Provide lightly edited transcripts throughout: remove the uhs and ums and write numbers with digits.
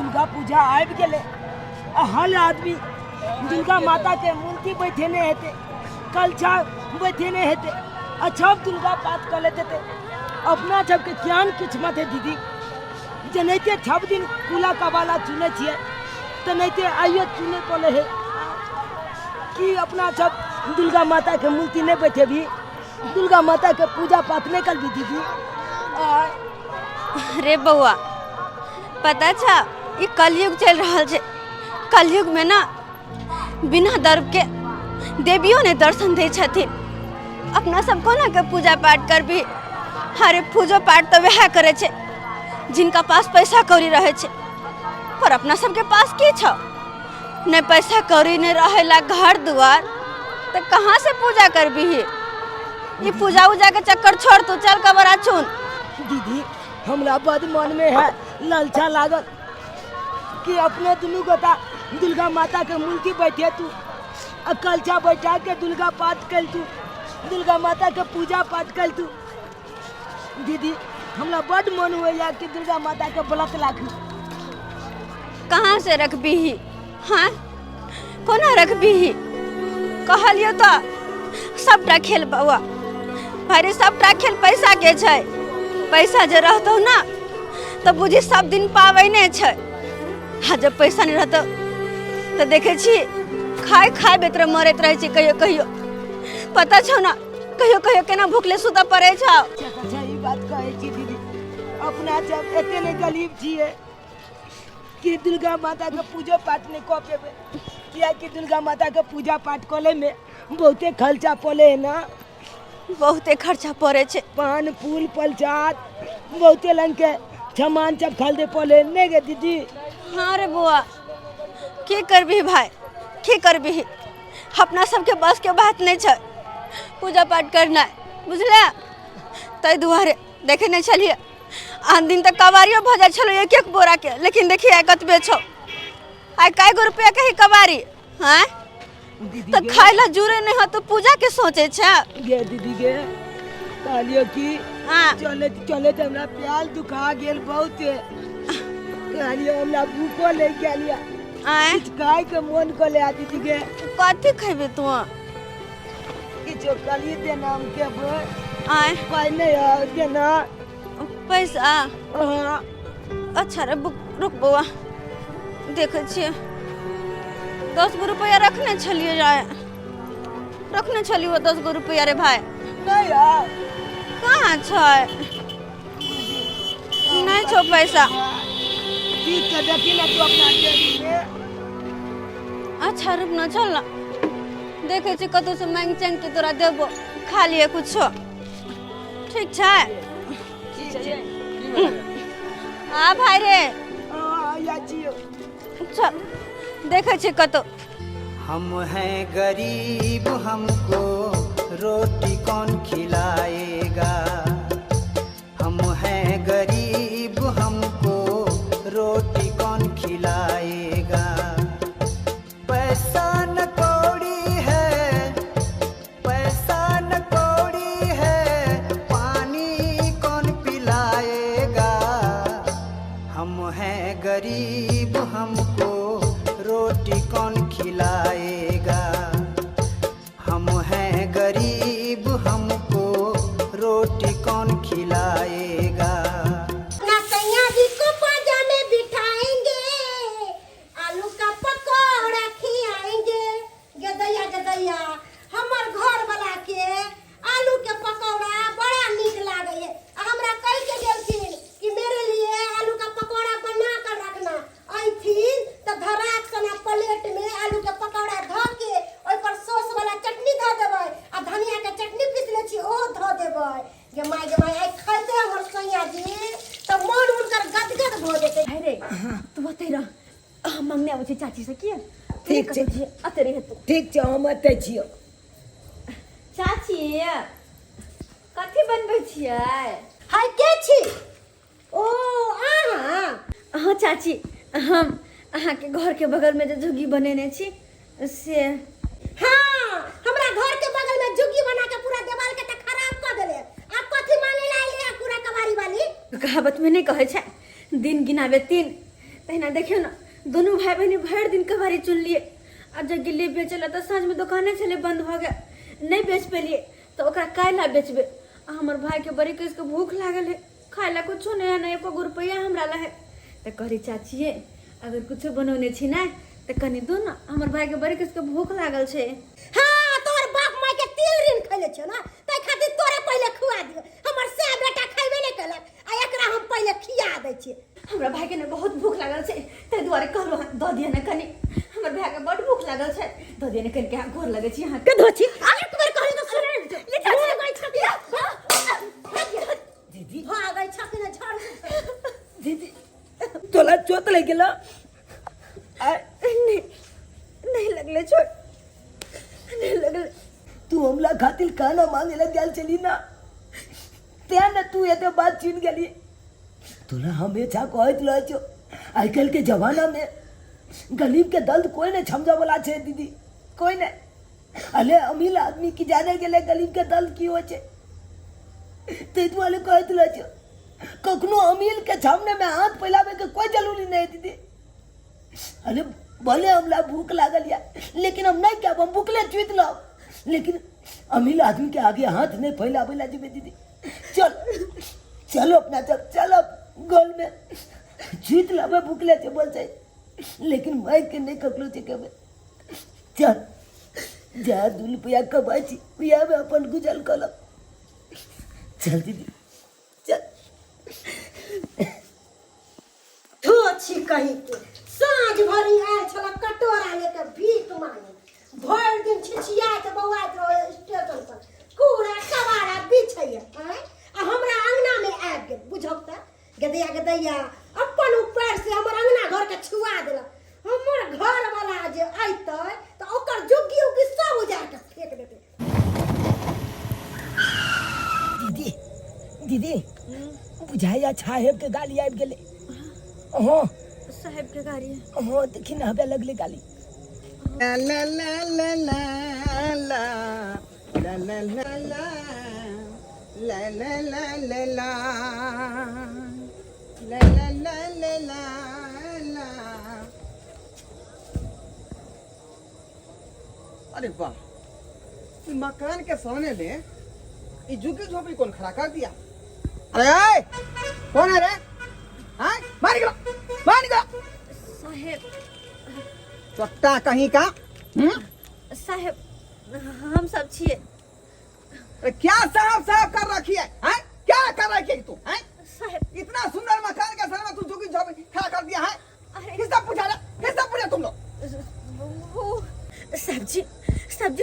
दुर्गा पूजा आबि गेले। हर आदमी दुर्गा माता के मूर्ति बैठेने हेते, कलछा बैठेने हेते, अच्छा दुर्गा पाठ कर लेते थे। अपना सबके ज्ञान किछ मत है दीदी। जनैते 6 दिन कुला कबाला चुने छिए, तनैते आइयो चुने पड़े है कि अपना सब दुर्गा माता के मूर्ति नहीं बैठे भी, दुर्गा माता के पूजा पाठ नहीं कर भी दीदी। अरे बउआ, पता छा ये कलयुग चल रहा है। कलयुग में ना बिना दर्प के देवियों ने दर्शन दे छथिन। अपना सबको ना के पूजा पाठ कर भी, अरे पूजो पाठ तो वह करे छे जिनका पास पैसा कौड़ी रहे छे। पर अपना सबके पास की छ, न पैसा कौड़ी ने रहेला घर दुआर, तो कहाँ से पूजा कर भी? ये पूजा उजा के चक्कर छोड़, तू चल कबरा चुन। दीदी हमरा बद मन में है लालचा लागल कि अपने दुनू गोटा दुर्गा माता के मूर्ति बैठे तू, कलछा बैठा के दुर्गा पाठ कर तू, दुर्गा माता के पूजा पाठ कर तू। दीदी हमरा बड मन हुआ कि दुर्गा माता के व्रत राखू। कहाँ से रख भी? हाँ कोना रख भी? कहलियो तो सबटा खेल बउआ भाई, सबटा खेल पैसा के छै। पैसा जे रहतौ ना तो बुझी सब दिन पावे नहीं छै। हाँ जब पैसा नहीं रहतौ तो देखे छी खाए खाए बेतर मरत रहे छी। कहियो कहियो पता छौ ना, कहियो कहियो केना भूखले सुतऽ पड़े छौ। अच्छा ई बात कहे छी दीदी, अपना जब एते ने गरीब छिए कि दुर्गा माता के पूजा पाठ नहीं कर पेबे, किया कि दुर्गा माता के पूजा पाठ करे में बहुते खर्चा पड़े है ना। बहुते खर्चा पड़े छे, पान फूल प्रसाद बहुते रंग के सामान सब खरीदे पड़े नहीं गे दीदी। हाँ रे बुआ, की करबी भाई, की करबी? अपना सबके बस के बात नहीं छै पूजा पाठ करना, बुझले? तै दुआरे देखे नहीं चलिए आन दिन तक कबारियो भजा छलो एक एक बोरा के, लेकिन देखिए आइ कतबे छो। आइ कई गो रुपया के ही कबारी? हाँ तो खाए ला जुरे नहीं हो तो पूजा के सोचे छे गे दीदी गे। कहलियो कि हाँ चले चले तो हमरा प्याल दुखा गेल बहुत। कहलियो हमरा भूखो ले गेलिया, आए कुछ खाए के मन को ले दीदी गे। कथी खेबे तू? किछो कली दे नाम के बोल। आए पाई नहीं है देना पैसा? हाँ अच्छा रे रुक बउआ, देखे छिए 10 गो रुपया रखने छलिए, जाए रखने छलिए 10 गो रुपया रे भाई। नहीं है कहाँ छै? नहीं छो पैसा। ठीक है देखी ना तू अपना जेबी में। अच्छा रुक ना, चल ना, देखे छी कतौ से मांग चंग के तोरा देबो, खा लिए कुछो। ठीक छै? हाँ भाई रे, या जियो चल देखे छी कतौ। हम हैं गरीब, हमको रोटी कौन खिलाएगा? हम हैं गरीब, हमको रोटी कौन खिलाएगा? पैसा न कौड़ी है, पैसा न कौड़ी है, पानी कौन पिलाएगा? हम हैं गरीब, हमको रोटी कौन खिलाएगा? हम हैं गरीब, हमको रोटी कौन खिलाएगा? ना सैया जी को पाजा में बिठाएंगे, आलू का पकौड़ा खिलाएंगे। गदैया गदैया हमर घर वाला के आलू के पकौड़ा बड़ा नीक लागे है। हमरा कह के गेलखिन कि मेरे लिए आलू का पकौड़ा बना कर रखना। आइथिन तो धराक सना प्लेट में आलू के पकौड़ा धो के ओइ पर सॉस वाला चटनी धो देबै, आ धनिया के चटनी पीस ले छी ओ धो देबै। गे माय आई खाइते हमर सैया जी तो मन उनकर गदगद भ जेतै। अरे तू बते रह, हम मांगने आबै छी चाची से। किया ठीक छै, अतरे है तू। ठीक छै हम एते छियो। चाची कथी बनबै छियै? हाय के छी? ओ आहा हाँ चाची, हम अहाँ के घर के बगल में जो झुग्गी बनेने छी से। हाँ हमरा घर के बगल में झुग्गी बना के पूरा दीवार के त खराब कर देले। अब कथी माने ला ले पूरा कबाड़ी वाली? कहावत में नहीं कहे छै दिन गिनावे 3 तहिना देखियो ना दोनों भाई बहनी भर दिन कबाड़ी चुन लिए आ जब गिल्ली बेचल तो साँझ में दुकाने चले बंद भ गए नहीं बेच पेलिए तो ओकरा कायला बेचबे आ हमर भाई के बड़ी किस के भूख लागल है खाए ला कुछ नहीं है नहीं एको रुपया हमरा ला है तो कहरी चाचिए अगर कुछ बनौने छी ना तो कनी दो ना हमर भाई के बड़ी किस के भूख लागल छे। हाँ तोर बाप माय के तिल ऋण खैले छ ना तै खातिर तोरे पहले खुआ दियो हमर से बेटा खैबे नहीं केलक आ एकरा हम पहले खिया दै छी। हमरा भाई के ने बहुत भूख लागल छे तै दुआरे कहलो द दिया ना कनी हमर भाई के बड़ भूख लागल छे द दिया ना कनी के गोर लगे छी यहां के धोची एक बार कहली तो सुन ले चाची गई छकिया दीदी हां गई छकिया झाड़ दीदी तोला चोट लग गेला नहीं लगले छोड़ नहीं लगले तू हमला खातिर खाना मांगे लग गल चली ना त्या ना तू ये तो बात छीन गेली तोला हमेशा कहत रह छो आजकल के जमाना में गरीब के दर्द कोई नहीं समझा वाला छे दीदी कोई नहीं अले अमीर आदमी की जाने गेले गरीब के दर्द की हो छे ते वाले कहत रह छो कखनो अमीर के सामने में हाथ फैलावे के कोई जरूरी नहीं दीदी। अरे भले हमला भूख लागल या लेकिन हम नहीं क्या हम भूखले चुत लो लेकिन अमीर आदमी के आगे हाथ नहीं फैलावे ला जीवे दीदी। चल चलो अपना चल गोल में चुत लो भूखले चे बोल जाए लेकिन मैं के नहीं ककलो चे के चल जा 2 रुपया कमाई पिया में अपन गुजर कर चल दीदी चल। धो छी कहीं के साँझ भरी आयल छल कटोरा लेके भीख मांगे भर दिन छिछिया के बौआइत रहे स्टेशन पर कूड़ा कबाड़ा बिछैया आ हमरा अंगना में आबि गेल बुझब त गदैया अपन ऊपर से हमर अंगना घर के छुआ देलक हमर घर वाला जे अइतै त ओकर जुग्गी उग्गी सब उजाड़ के फेंक देतै। दीदी दीदी बुझाया साहेब के गाली आबि गेले। हाँ साहेब के गाड़ी है हाँ देखी ना हवे लगले गाली ला ला ला ला ला ला ला ला ला ला ला ला ला ला ला ला ला ला ला। अरे वाह इस मकान के सामने में ये झुकी झोपड़ी कौन खड़ा कर दिया? अरे कौन है रे? हाँ मार निकला साहेब चट्टा कहीं का साहेब हम सब छिए। अरे क्या साहब साहब कर रखी है? हैं? क्या कर रखी है तू? हैं? साहेब इतना सुंदर मकान के सामने तू झुकी झोपड़ी खड़ा कर दिया है? अरे किसने पूछा तुम लोग? वो सब्जी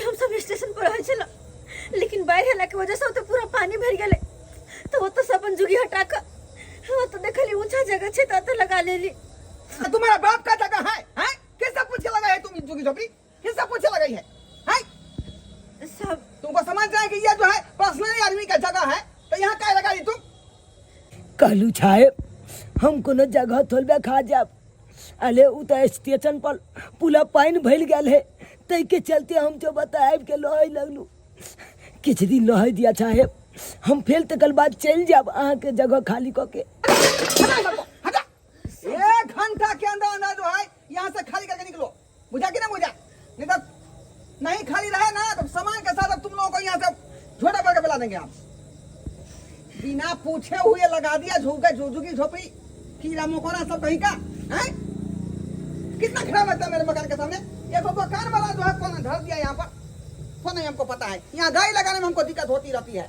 हम सब स्टेशन पर रहे चलो लेकिन बाहर हला के वजह से तो पूरा पानी भर गेले तो वो तो सबन जुगी हटा कर वो तो देखली ऊंचा जगह छे तो लगा लेली। तुम्हारा बाप का जगह है? हैं? किससे पूछे लगाई है तुम झुकी झोपड़ी? किससे पूछे लगाई है? हैं? सब तुमको समझ जाए कि ये जो है पर्सनली आदमी का जगह है तो यहाँ क्या लगा दी तुम? कहलू साहेब हम कोनो जगह थोलबे खा जाब अले उ तो स्टेशन पर पूरा पानी भइल गेल है तै के चलते हम जो बताएब के लहै लगलू किछ दिन लहै दिया साहेब हम फेल तकल बाद चल जाब अहाँ के जगह खाली क के। हटा 1 घंटा के अंदर अंदर जो है यहाँ से खाली करके निकलो बुझा कि ना बुझा? नहीं तो नहीं खाली रहे ना तो सामान के साथ अब तुम लोगों को यहाँ से छोटा करके बुला देंगे आप। बिना पूछे हुए लगा दिया झुकी झोपड़ी कीड़ा मकोड़ा सब कहीं का है? कितना खराब लगता है मेरे मकान के सामने। ये तो मकान वाला जो है कौन धर दिया यहाँ पर कौन नहीं हमको पता है। यहाँ गाय लगाने में हमको दिक्कत होती रहती है।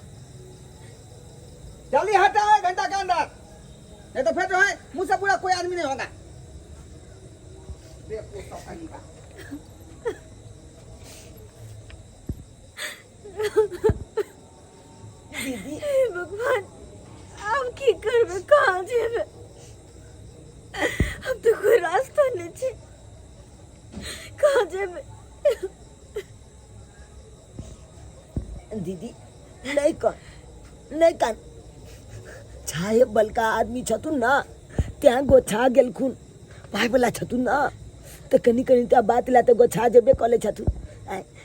जल्दी हटाओ 1 घंटा के अंदर नहीं तो फिर जो है मुझसे पूरा कोई आदमी नहीं होगा। दीदी भगवान अब की करबे कहाँ जेबे अब तो कोई रास्ता नहीं छे कहाँ जेबे। दीदी नहीं कर छाए बलका आदमी छथुन ना त्या गोछा गेल खुन भाई वाला छथुन ना तो कनी त्या बात ला तो गोछा जेबे कले छथुन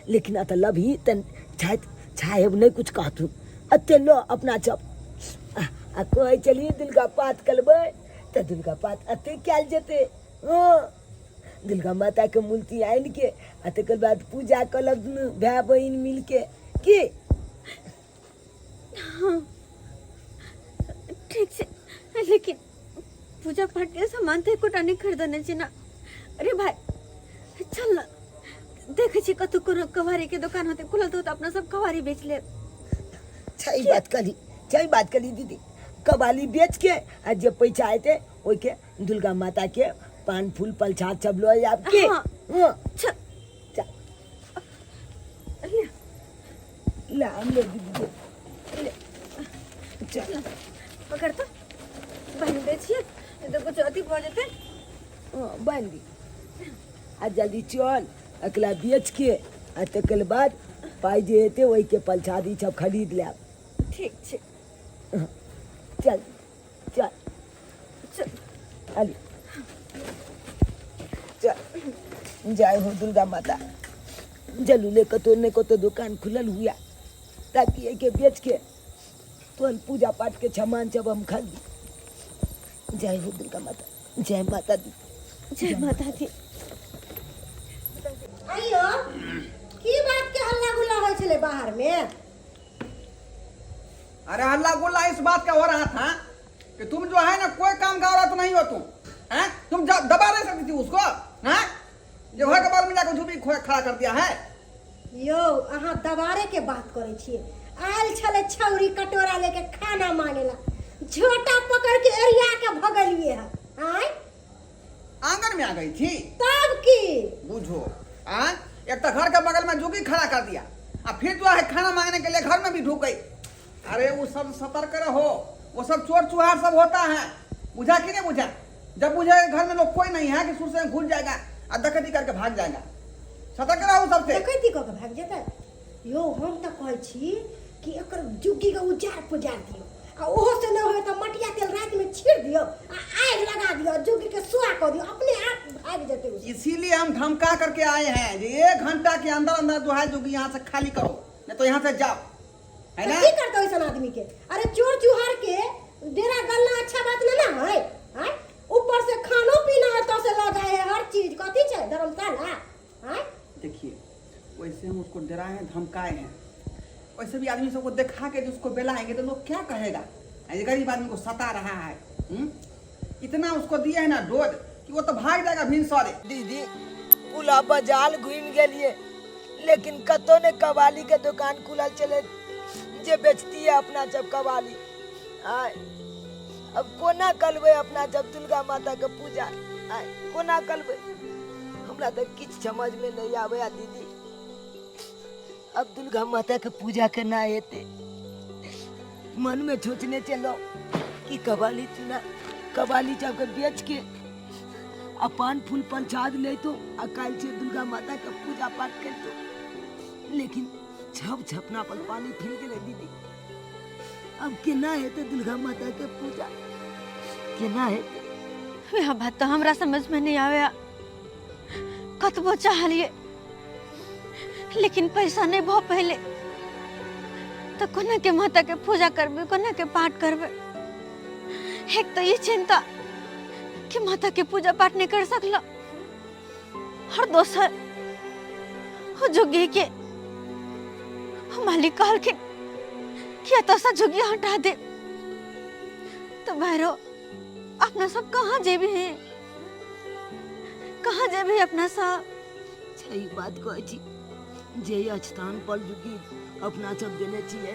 लेकिन आता लभी तन छाए नहीं कुछ कहथुन अते लो अपना चप कोई चलिए दिल का बात करबे तो दुर्गा पाठ अते क्या जते हाँ दुर्गा माता के मूर्ति आन के आ तकर बाद पूजा कलब दुनू भाई बहन मिल के की ठीक है लेकिन पूजा पाठ के सामान तो एको नहीं खरीदने छी ना। अरे भाई चल ना देखे छी कतु कोनो कवारी के दुकान होते खुलल तो अपना सब कवारी बेच ले। सही बात करी दीदी कबाली बेच के आ जब पैसा आते ओई के दुर्गा माता के पान फूल प्रसाद सब लो आपके हाँ। हाँ चल चल ले ला हम ले दीदी ले चल पकड़ तो बहन बेचिए तो कुछ अति पड़ जाते। हाँ बन दी आ जल्दी चल अकला बेच के आ तकर बाद पाई जे हेते ओई के प्रसादी सब खरीद ले ठीक है चल चल चल अली चल जय हो दुर्गा माता जलू ले कतो ने कतो दुकान खुलल हुआ ताकि के बेच के तो पूजा पाठ के सामान सब हम खरीदी। जय हो दुर्गा माता जय माता दी जय माता दी। आइयो की बात के हल्ला गुल्ला होय छले बाहर में? अरे हल्ला गुल्ला इस बात का हो रहा था कि तुम जो है ना कोई काम का औरत नहीं हो तुम हैं? तुम दबा नहीं सकती थी उसको हैं? जो है के बाल में जाकर झूठी खड़ा कर दिया है। यो अहाँ दबारे के बात करे छिए। आयल छले छौरी कटोरा लेके खाना मांगेला झोटा पकड़ के एरिया के भगलिए है आय आंगन में आ गई थी तब की बुझो आ एक तो घर के बगल में जुगी खड़ा कर दिया और फिर जो है खाना मांगने के लिए घर में भी ढूक गई। अरे वो सब सतर्क रहो वो सब चोर चुहार सब होता है बुझा कि नहीं बुझा। जब बुझे घर में लोग कोई नहीं है कि सुर से घुस जाएगा और डकैती करके भाग जाएगा। सतर्क रहो सबसे। डकैती क के भाग जेतै यो हम त कहै छी कि एकर जुगी के उजार पुजार दियो आ ओहो से न होय त मटिया तेल रात में छीड़ दियो आ आग लगा दियो जुगी के सुआ क दियो अपने आप भाग जेतै। इसीलिए हम धमका करके आए हैं कि 1 घंटा के अंदर अंदर जो है जुगी यहाँ से खाली करो नहीं तो यहाँ से जाओ है ना। की करतो ऐसा आदमी के? अरे चोर चुहार के डेरा गलना अच्छा बात ना है हैं? ऊपर से खानो पीना है तो से ला जाए है हर चीज कथी छै धर्मशाला हैं? देखिए वैसे हम उसको डराए हैं धमकाए हैं वैसे भी आदमी सबको दिखा के उसको बेलाएंगे तो लोग क्या कहेगा ये गरीब आदमी को सता रहा है। इतना उसको दिया है ना डोज कि वो तो भाग जाएगा भिनसरे। दीदी पुला बाजार घूम गेलिए लेकिन कतो ने कबाली के दुकान खुलल चले जे बेचती है अपना जब कबाली आय अब कोना करबे अपना जब दुर्गा माता के पूजा आय कोना करबे हमरा तो किछ समझ में नहीं आवे आ दीदी। अब दुर्गा माता के पूजा करना हेते मन में सोचने चलो कि कबाली जब के बेच के पान फूल प्रसाद ले तो काल से दुर्गा माता का पूजा पाठ कर तो लेकिन छप छपना पर पानी फिर गए दीदी। अब केना हेते दुर्गा माता के पूजा केना हेते यह बात तो हमरा समझ में नहीं आवे कतबो चाहलिए लेकिन पैसा नहीं भो पहले तो कोना के माता के पूजा करबे कोना के पाठ करबे। एक तो ये चिंता कि माता के पूजा पाठ नहीं कर सकलो और दोसर हो जोगी के मालिक कहल के कि तो सा जोगी हटा दे तो भैरो अपना सब कहाँ जेबी है कहाँ जेबी अपना सब। सही बात कहै छी जे स्थान पर जुगी अपना सब देने छिए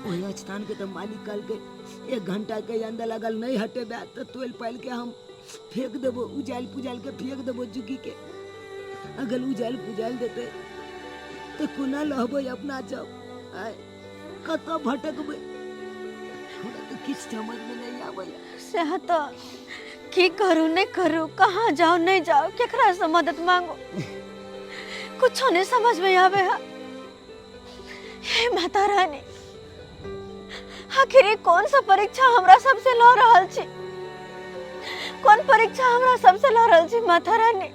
वही स्थान के तो मालिक कल के 1 घंटा के अंदर अगर नहीं हटेबे तो तोल पाल के हम फेंक देबो उजाल पुजाल के फेंक देबो जुगी के। अगर उजाल पुजाल देते तो कोना लहबे अपना सब आय कतो भटकबे हमरा तो किछ समझ में नहीं आवे। से तो की करूं नहीं करूं कहाँ जाओ नहीं जाओ केकरा से मदद मांगो कुछ नहीं समझ में आवे है। हे माता रानी आखिर कौन सा परीक्षा हमरा सबसे लो रहल छी कौन परीक्षा हमरा सबसे लो रहल छी माता रानी।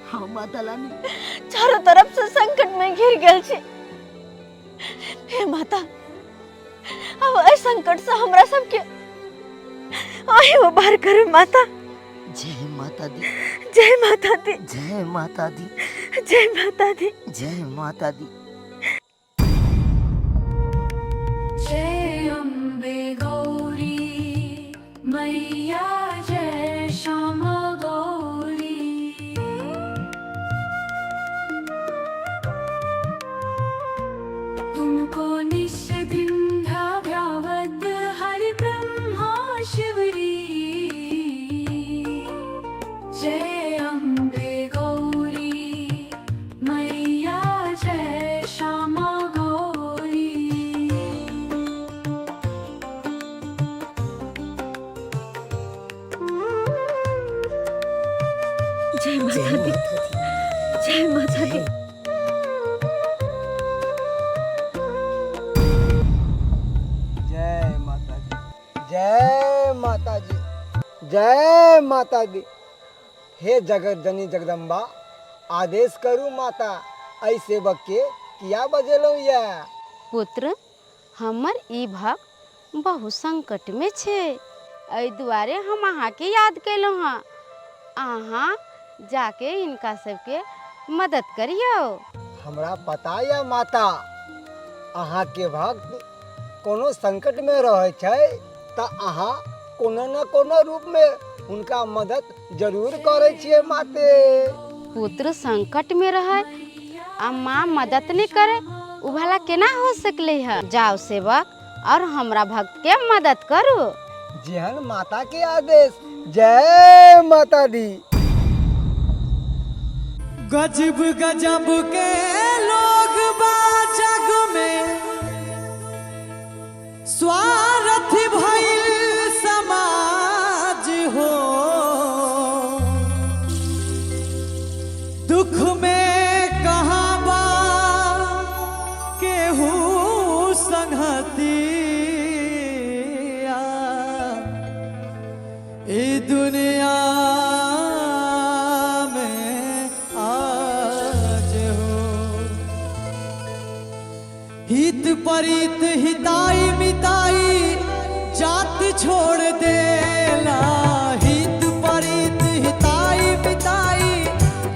हाँ माता रानी चारों तरफ से संकट में घिर गेल छी। हे माता अब इस संकट से हमरा सबके आए वो बाहर करो माता। जय माता दी, जय माता दी, जय माता दी, जय माता दी। जय माता दी। जय अम्बे गौरी मैया, जय श्यामा गौरी। तुमको निष्दिन ध्यावत हरि ब्रह्मा शिवरी। जय अम्बे गौरी मैया, जय श्यामा गौरी। जय माता दी, जय माता दी। जय माता दी, जय माता जी, जय माता दी। हे जगत जननी जगदम्बा, आदेश करू माता, ऐ सेवक के किया बजेलो या? पुत्र, हमर ई भक्त बहु संकट में छे, एहि दुआरे हम अहाँ के याद कैलहुँ हँ। अहाँ जाके इनका सबके मदद करियो। हमरा पता या माता, अहाँ के भक्त कोनो संकट में रहे छै त अहाँ कोनो न कोनो रूप में उनका मदद जरूर करे छिए माते। पुत्र संकट में रहे आ माँ मदद नहीं करे, उ भला केना हो सकले है? जाओ सेवक और हमरा भक्त के मदद करू। जेहन माता के आदेश। जय माता दी। गजब गजब के लोग बा जग में, स्वार्थी भइल समाज हो। दुख में कहाँ बा केहू संगतिया, ई दुनिया हित परित हिताई मिताई जात छोड़ देला। हित परित हिताई मिताई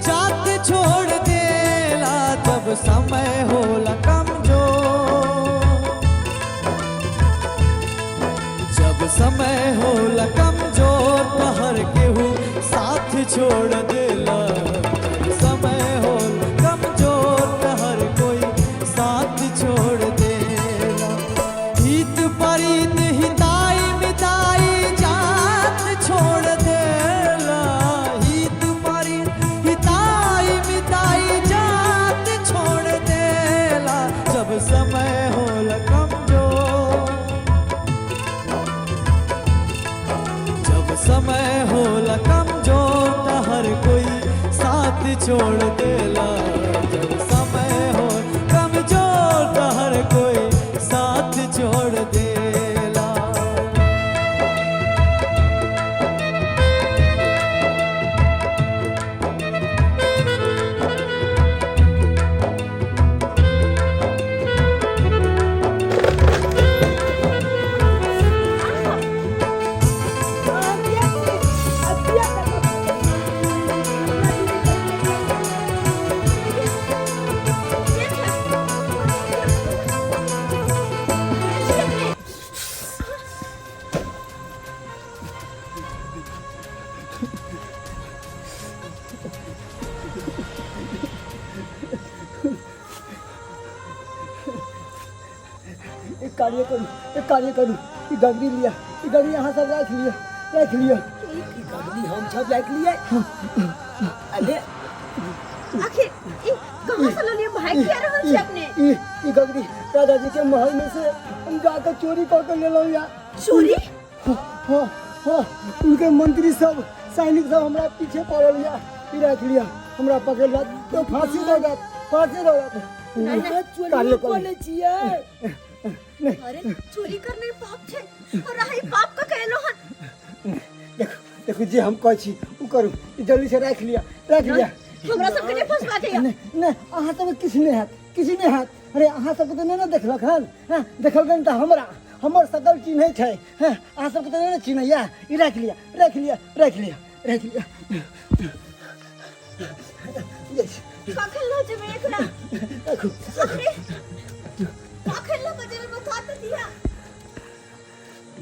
जात छोड़ देला। जब समय होला कमजोर, जब समय होला कमजोर, तो हर केहू साथ छोड़ देला। जब समय होला कमजोर, तो हर कोई साथ छोड़ देला। हित परित हिताई मिताई जात छोड़ देला। हित परित हिताई मिताई जात छोड़ देला। जब समय होला कमजोर, जब समय होला कमजोर, तो हर कोई साथ छोड़ देला। जब समय हो कमजोर, तो हर कोई साथ छोड़ देला। एक कार्य करू, ई गगरी लिया, ई गगरी यहाँ सब रख लिया, रख लिया। ई गगरी हम सब रख लिए। अरे आखिर ई कहाँ से ललिए भाई क्या रहल छी अपने? ई गगरी दादाजी के महल में से हम जाकर चोरी करके ले लो या। चोरी? हाँ, उनके मंत्री सब सैनिक सब हमरा पीछे पड़ल या। ई रख लिया, हमरा पकड़ लिया तो फांसी दो जात, फांसी दो जात। ना चोरी बोले छिए। अरे चोरी करने पाप छे और रही पाप का कहलो हन। देखो देखो जी हम कह छी उ करू, ई जल्दी से रख लिया, रख लिया। हमरा सबके ने फंसवा के या। नहीं अहाँ सब किसी ने हाथ, किसी ने हाथ। अरे अहाँ सब तो नहीं ना देखलक हन, हां देखल गन त हमरा हमर सकल चिन्ह छै। हैं अहाँ सबके तऽ नहि चिन्हैया। ई राख लिया राख लिया राख लिया राख लिया। कखन लो जेबै एकरा? राखू अरे कखन लो जेबै बता तऽ दिया।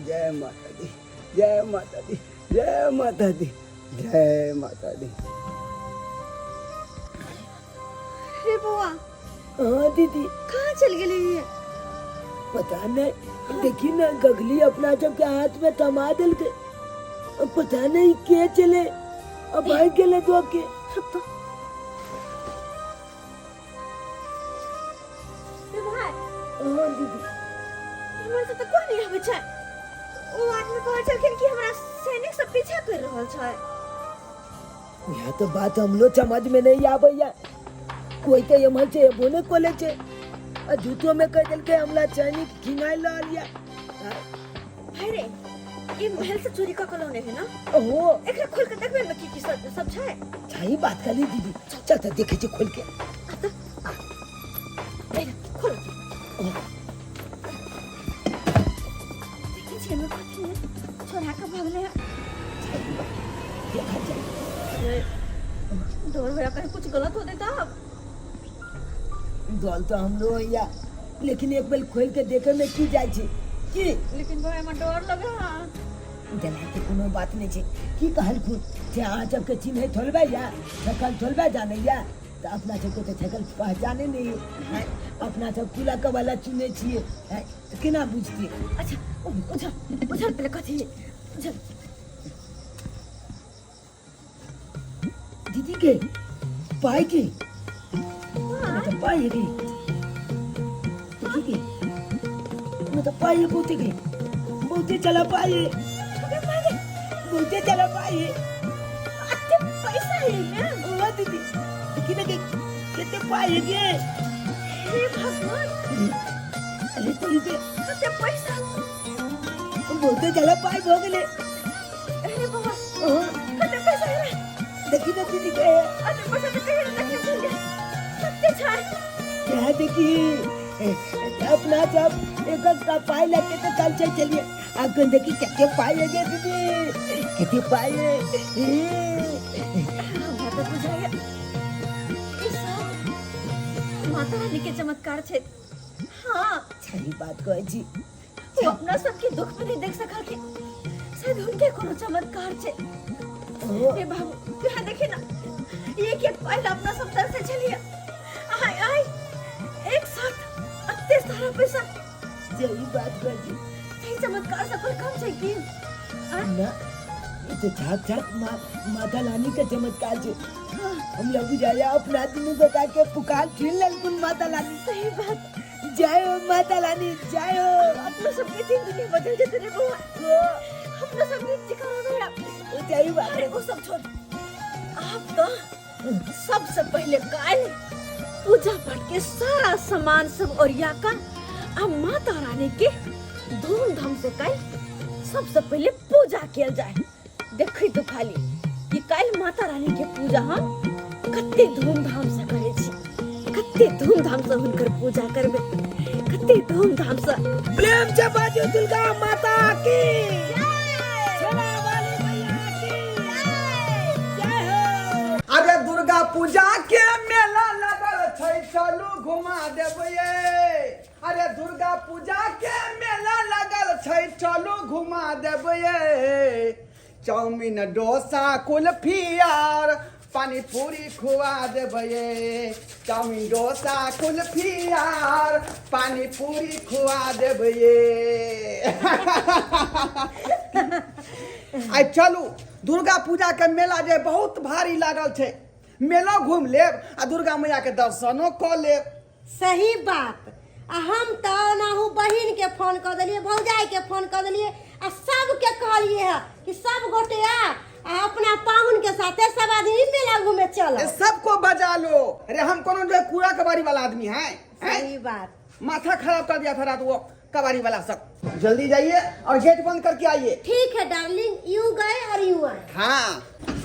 जय माता दी जय माता दी जय माता दी जय माता दी। हे बुआ हाँ दीदी कहाँ चल गेली है? पता नहीं, देखी ना गगली अपना सबके हाथ में थमा दिल के। अब पता नहीं के चले अब भाई गेले तो के। रुक तो हे भाई हाँ दीदी हमरा से तऽ कोई नहीं आबै छै। ओ आदमी कहै छलखिन कि हमरा सैनिक सब पीछा कर रहल छै। यह तो बात हम लोग समझ में नहीं आबैया। कोई तो ये मन से बोने को ले छे और जूतों में कह दिल के हमला सैनिक खिंगाई ला लिया। भाई रे ई महल से चोरी क कलो ने है ना? ओहो एकरा खोल के देखबे में की सब छै। सही बात कर ली दीदी। चल चल देखे छे खोल के। खोल देखी छे में कथी है छोरा के भागले है। देखा जाए डर भरा कहीं कुछ गलत हो देता। दल तो हम लोग या लेकिन एक बेर खोल के देखे में की जाय छे की। लेकिन भाई में डर लगे। हां डरा के कोनो बात नहीं छे। की कहल खुद जे अहाँ सबके चिन्ह थोलबे या सकल थोलबे जाने या तो अपना सबके तो सकल पहचाने नहीं है। अपना सब कुला के वाला चिन्ह छिए है तो केना बुझती। अच्छा उधर उधर पहले कथी है उधर दीदी के पाई के तो पाई के दीदी के मैं तो पाई बहुते चला पाई बहुते चला पाई। अत्ते पैसा है ना? ओ दीदी किने के कितने पाई के। हे भगवान अरे तुम के अत्ते पैसा बहुते चला पाई हो गेले। अरे बाबा ओ अत्ते पैसा है देखी ना दीदी के अत्ते पैसा तो कहीं नहीं मिल सत्य छाड़ क्या देखी अपना सब एक का पाई लगे तो कल चलिए आपको देखी कितने पाई है दीदी कितने पाई है। हमरा तो बुझाया ई सब माता रानी के चमत्कार छे। हाँ सही बात कहे जी। वो अपना सबके दुख में नहीं देख सका थे शायद उनके कोनो चमत्कार छे। ए बाबू यहाँ देखिए ना एक एक पाइल अपना सब तरह से चलिए आय आय एक साथ अत्ते सारा पैसा। सही बात कहे जी। सही चमत्कार सफल कम छे की ना ये तो साक्षात माता रानी का चमत्कार छे। हम लोग बुझाया अपना दिनों बता के पुकार फिर ललकुन माता रानी। सही बात जय हो माता रानी जय हो। अपना सबके दिन दुनिया बदल जाते रे बुआ। अपना सब नीचे करो गया सही बात अरे है। वो सब छोड़ आप तो सबसे पहले काल पूजा पाठ के सारा सामान सब ओरिया कर अब माता रानी के धूमधाम से कल सबसे पहले पूजा किया जाए। देखी तो खाली कि कल माता रानी के पूजा हम कत्ते धूमधाम से करे छी। कत्ते धूमधाम से हुनकर पूजा करबे कत्ते धूमधाम से। प्रेम से बाजू दुर्गा माता की सेना वाली मैया की जय हो। अरे दुर्गा पूजा के मेला लगल छै चलू घुमा देबै। अरे दुर्गा पूजा के मेला लगल छै चलू घुमा देबै। चाउमीन डोसा कुल्फी आर पानी पूरी खुआ देबै। चाउमीन डोसा कुल्फी आर पानी पूरी खुआ देबै। आई चलू दुर्गा पूजा के मेला जे बहुत भारी लागल छै मेला घूम लेब आ दुर्गा मैया के दर्शनो क लेब। सही बात। आ हम तो नाहू बहिन के फोन कर दिलिए भौजाई के फोन कर दिलिए आ सबके कहलिए है कि सब गोटे आ अपना पाहुन के साथे सब आदमी मेला घूमे चलो। सबको बजा लो। अरे हम कोनो जो कूड़ा कबाड़ी वाला आदमी हैं? सही बात। माथा खराब कर दिया था रात वो कबाड़ी वाला सब। जल्दी जाइए और गेट बंद करके आइए। ठीक है डार्लिंग यूं गए और यूं आए। हाँ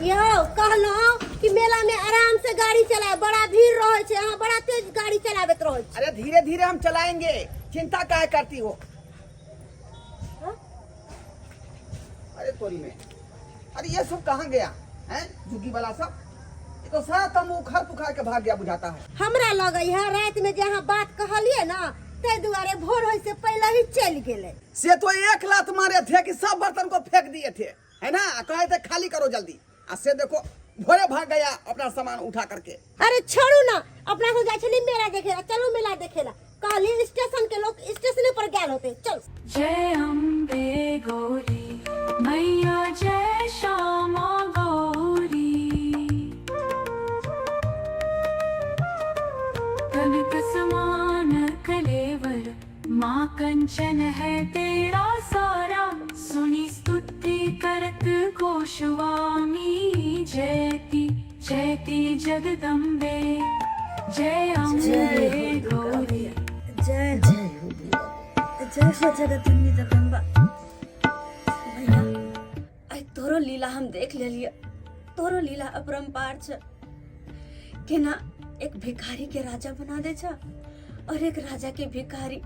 यो कहलो कि मेला में आराम से गाड़ी चलाए बड़ा भीड़ रहे छे। यहाँ बड़ा तेज गाड़ी चलावत रहे छे। अरे धीरे धीरे हम चलाएंगे चिंता काहे करती हो। अरे तोरी में, अरे ये सब कहाँ गया है झुग्गी वाला सब? ये तो सारा तम उखाड़ पुखाड़ के भाग गया बुझाता है। हमरा लगे है रात में जहाँ बात कहलिए ना ते दुआरे भोर होय से पहले ही चल गेले। से तो एक लात मारे थे कि सब बर्तन को फेंक दिए थे, है ना, कहे थे खाली करो जल्दी। आ से देखो भोरे भाग गया अपना सामान उठा करके। अरे छोड़ू ना, अपना हो जाए छली मेला देखेला, चलो मेला देखेला। कल स्टेशन के लोग स्टेशन पर गए होते। चल जय अम्बे गौरी मैया जय श्यामा गौरी। कनक समान कलेवर माँ कंचन है तेरा सारा। सुनी स्तुति करत गोस्वामी जयति जयति जगदम्बे। जय अम्बे गौरी जय जय हो जगदम्बे जगदम्बा। भैया आज तोरो लीला हम देख लेलिए। तोरो लीला अपरंपार छ कि ना एक भिखारी के राजा बना दे छ और एक राजा के भिखारी।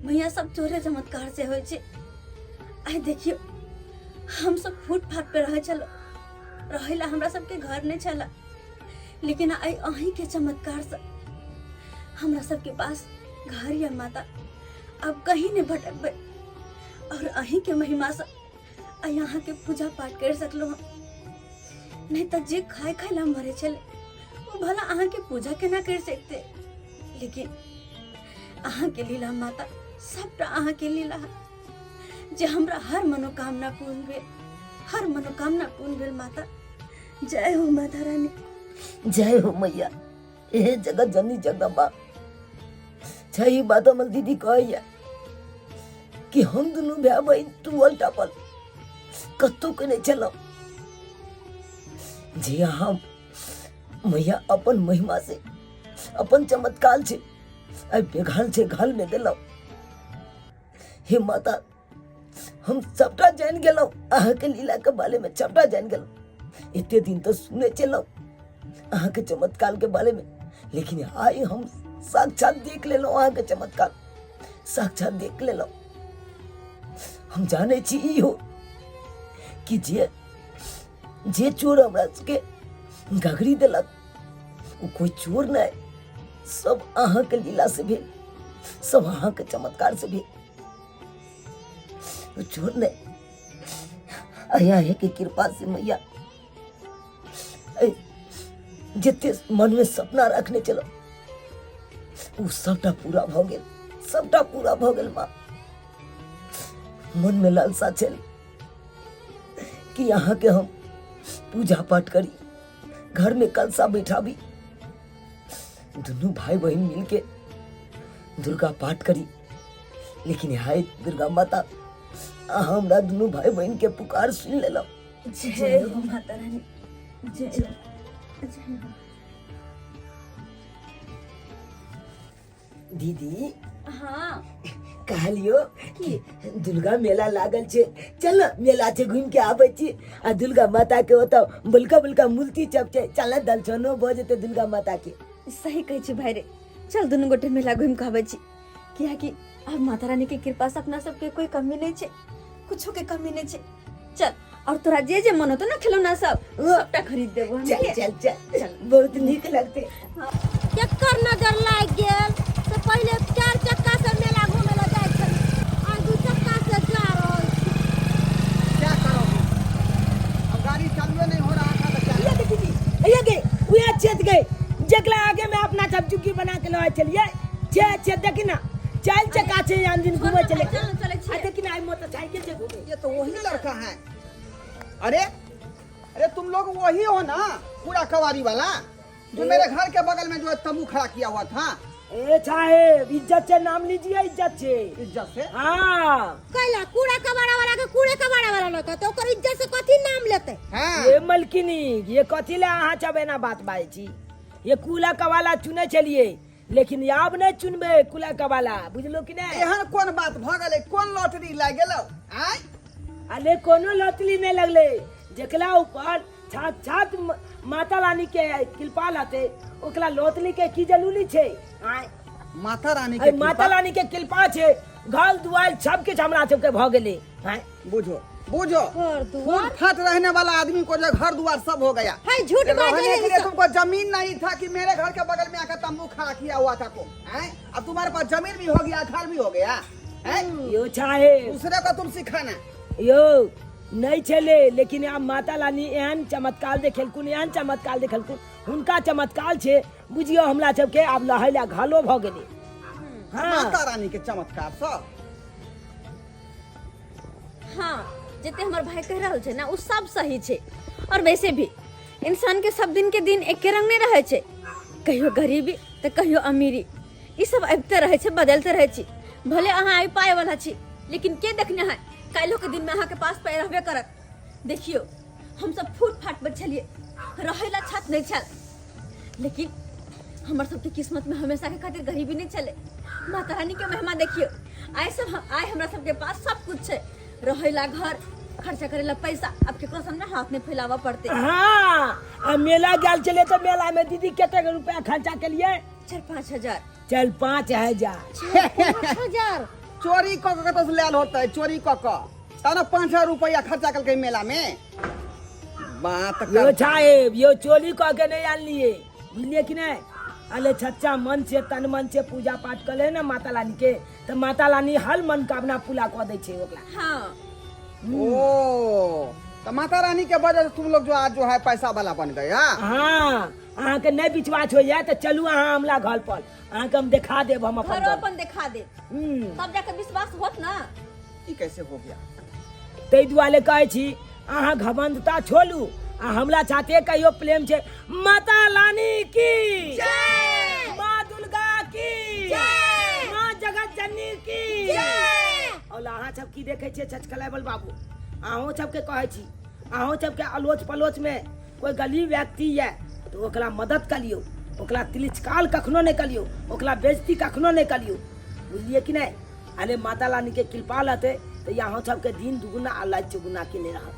भैया सब चोरे चमत्कार से होय छे। आई देखियो हम सब फुटपाथ पे रहे चलो रहेला, हमरा सबके घर नहीं चला, लेकिन आई अहीं के चमत्कार से हमरा सबके पास घर या माता अब कहीं नहीं भटकबे और अहीं के महिमा से यहाँ के पूजा पाठ कर सकलो हम। नहीं तो जे खाए खाए ला मरे चले वो भला अहाँ के पूजा केना कर सकते। लेकिन अहाँ के लीला माता सबटा अहाँ के लीला है जे हमरा हर मनोकामना पूर्ण भेल, हर मनोकामना पूर्ण भेल माता। जय हो माता रानी। जय हो मैया, ए जगत जननी जगदम्बा। छही बात हमर दीदी कहिया कि हम दोनों भाई बहन तू उल्टा पर कत्तो के नहीं चलो। जी हम मैया अपन महिमा से अपन चमत्कार से बेघर से घर में दिलो। हे माता हम सबटा जान गेलो, अहाँ के लीला के बारे में सबटा जान गेलो। इतने दिन तो सुने चलो अहाँ के चमत्कार के बारे में, लेकिन आई हम साक्षात देख ले लो। अहाँ के चमत्कार साक्षात देख ले लो। हम जाने छी हो कि जे चोर हमरा के घघरी दिलक वो कोई चोर नहीं, सब अहाँ के लीला से भेल, सब अहाँ के चमत्कार से भेल। वो चोर नहीं अया है कि कृपा से मैया जिते मन में सपना रखने चलो वो सबटा पूरा भ गेल, सबटा पूरा भ गेल। माँ मन में लालसा चल कि यहाँ के हम पूजा पाठ करी, घर में कलसा बैठाबी, दोनों भाई बहन मिलके दुर्गा पाठ करी। लेकिन हाय दुर्गा माता हमरा दोनों भाई बहन के पुकार सुन ले लो। जय हो माता रानी। जय हो जय हो। दीदी हाँ कहलियो कि दुर्गा मेला लागल छे, चल मेला से घूम के आबै छी। आ दुर्गा माता के ओत बलका बलका मूर्ति सब छे, चल दर्शनो भ जेते दुर्गा माता के। सही कहे छी भाई रे, चल दोनों गोटे मेला घूम के आबै छी। किया कि अब माता रानी के कृपा से अपना सबके कोई कमी नहीं छे, कुछो के कमी नहीं छे। चल और तोरा जे जे मन होतो ना खिलौना सब सबटा खरीद देबो हम। चल चल चल चल बहुत नीक लगते। केकर नजर लाग गेल तो पहले 4 चक्का से मेला घूमे ला जाय छल, आ 2 चक्का से जा रहल छी। क्या करोगे? अब गाड़ी चालू नहीं हो रहा था तो क्या? ये के दीदी ये के उया चेत गए जकला आगे में अपना सब्जी बना के लाए चलिए। छे देखी ना 4 चक्का से यान दिन घूमे चले। चले छी। लेकिन आई मोटरसाइकिल से घूमे। ये तो वही लड़का है। अरे अरे तुम लोग वही हो ना, पूरा कवारी वाला जो मेरे घर के बगल में जो तंबू खड़ा किया हुआ था। ए साहेब इज्जत से नाम लीजिए, इज्जत से। इज्जत से? हाँ कैला कूड़ा कबाड़ा वाला के कूड़े कबाड़ा वाला लगा तो ओकर इज्जत से कथी नाम लेते? हाँ। ये मलकिनी ये कथी ला अहाँ चबे ना बात बाई छी। ये कूला कवाला चुने चलिए, लेकिन आब नहीं चुनबे कूला कवाला, बुझलो कि नहीं? एहन कौन बात भ गेलै? कौन लॉटरी लाग गेलो? आय अरे कोनो लॉटरी नहीं लगले, जकला ऊपर साक्षात माता रानी के कृपा लाते ओकला लॉटरी के की जरूरी छे? आय माता रानी अरे के माता रानी के कृपा छे, घर दुआर सब के हमरा सबके भ गेले। आय बुझो बूझो घर फूट दुआर फाट रहने वाला आदमी को जो घर द्वार सब हो गया। है झूठ बात रहने है के लिए ये सब। तुमको जमीन नहीं था कि मेरे घर के बगल में आकर तंबू खड़ा किया हुआ था तुम, हैं? अब तुम्हारे पास जमीन भी हो गया, घर भी हो गया, हैं? यो चाहे दूसरे को तुम सिखाना। यो नहीं चले, लेकिन आप माता रानी एहन चमत्कार देखेलकुन, एहन चमत्कार देखेलकुन, हुनका चमत्कार छे बुझियो हमरा सबके आब लहैला घालो भ गेलै। हाँ माता रानी के चमत्कार सब। हाँ जते हमर भाई कह रहल छै ना उ सब सही छै। और वैसे भी इंसान के सब दिन के दिन एके रंग नहीं रहे छै, कहियो गरीबी तो कहियो अमीरी, ई सब आबिते रहे छै, बदलते रहे छी। भले अहाँ आई पाए वाला छी, लेकिन के देखने है काल्हो के दिन में अहाँ के पास पाए रहबे करत। देखियो हम सब फूट फाट पर छलिए, रहेला छत नहीं छल, लेकिन हमर सबके किस्मत में हमेशा के खातिर गरीबी नहीं चले। माता रानी के महिमा देखियो, आए हमरा सबके पास सब कुछ छै, रहेला घर, खर्चा करेला पैसा, अब केकरो सामने हाथ नहीं फैलावा पड़ते। हाँ अब मेला गेल चले तो मेला में दीदी कते रुपया खर्चा के लिए? 4-5 हजार। चल 5,000। 5,000 चोरी क के तो लेल होता, चोरी क के तब ना 5,000 रुपया खर्चा करके मेला में। बात यो कर साहेब यो चोरी कह के नहीं आनलिए, बुझलिए कि नहीं? अले सच्चा मन से तन मन से पूजा पाठ कर ले ना माता रानी के, तो माता रानी हर मनोकामना पूरा कर दे छे ओकरा। हाँ ओ तो माता रानी के वजह से तुम लोग जो आज जो है पैसा वाला बन गया। हाँ अहाँ के नहीं विश्वास हो जाए तो चलू अहाँ हमला घर पर, अहाँ के हम दिखा देब हम अपन घर घर। अपन दिखा दे, हम्म, तब जाके विश्वास होत ना। ई कैसे हो गया? तै दुआरे कहै छी अहाँ घमंडता छोड़ू, आ हमला चाहते कहियो प्रेम छे माता रानी की जय, माँ दुर्गा की जय, माँ जगत जननी की जय। और अहाँ सब की देखे छे छछकलाबल बाबू, अहों सबके कहै छी, अहों सबके अलोच पलोच में कोई गली व्यक्ति है तो ओकरा मदद करियो, ओकरा तिरस्कार कखनो नहीं करियो, ओकरा बेइज्जती कखनो नहीं करियो, बुझलिए कि नहीं? अरे माता रानी के कृपा रहते तो यहाँ सबके दिन दुगुना आ रात चौगुना के नहीं रहा।